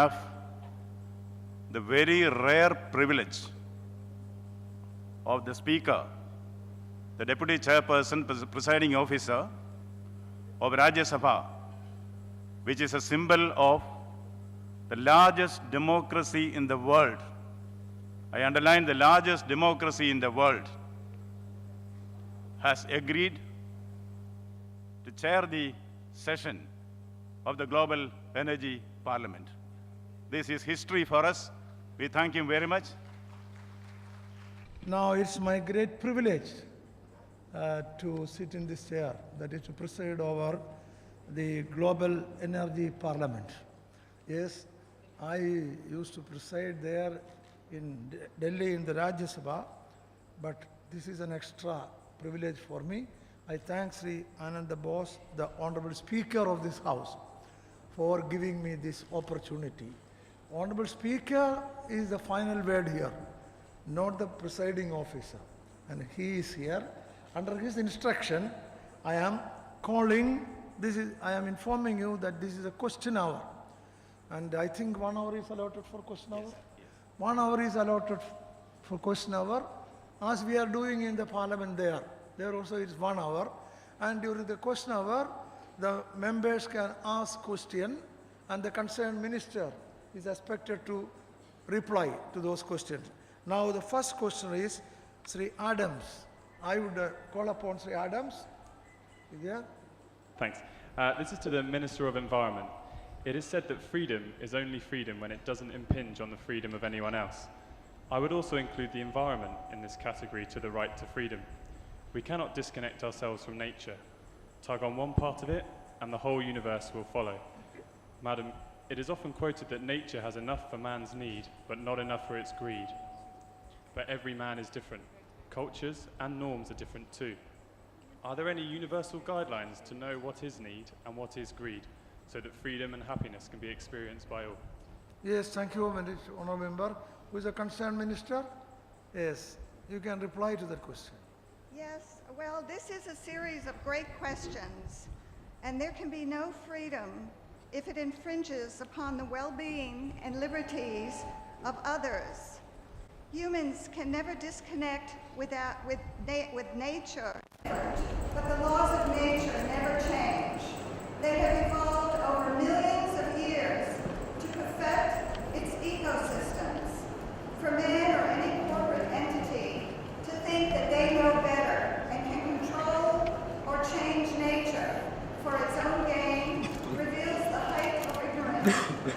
have the very rare privilege of the Speaker, the Deputy Chairperson, presiding officer of Rajya Sabha, which is a symbol of the largest democracy in the world. I underline the largest democracy in the world, has agreed to chair the session of the Global Energy Parliament. This is history for us. We thank him very much. Now it's my great privilege to sit in this chair, that is to preside over the Global Energy Parliament. Yes, I used to preside there in Delhi in the Rajya Sabha, but this is an extra privilege for me. I thank Sri Ananda Bose, the Honorable Speaker of this House, for giving me this opportunity. Honorable Speaker is the final word here, not the presiding officer. And he is here. Under his instruction, I am informing you that this is a question hour. And I think 1 hour is allotted for question hour. Yes. 1 hour is allotted for question hour, as we are doing in the Parliament there. There also it is 1 hour. And during the question hour, the members can ask question, and the concerned minister is expected to reply to those questions. Now the first question is Sri Adams. I would call upon Sri Adams. Is there? Thanks. This is to the Minister of Environment. It is said that freedom is only freedom when it doesn't impinge on the freedom of anyone else. I would also include the environment in this category to the right to freedom. We cannot disconnect ourselves from nature. Tug on one part of it, and the whole universe will follow. Madam, it is often quoted that nature has enough for man's need, but not enough for its greed. But every man is different. Cultures and norms are different too. Are there any universal guidelines to know what is need and what is greed, so that freedom and happiness can be experienced by all? Yes, thank you, Honourable Member. Who is the concerned minister? Yes, you can reply to that question. Yes, well, this is a series of great questions, and there can be no freedom if it infringes upon the well-being and liberties of others. Humans can never disconnect with nature, but the laws of nature never change. They have evolved over millions of years to perfect its ecosystems. For man or any corporate entity to think that they know better and can control or change nature for its own gain reveals the height of ignorance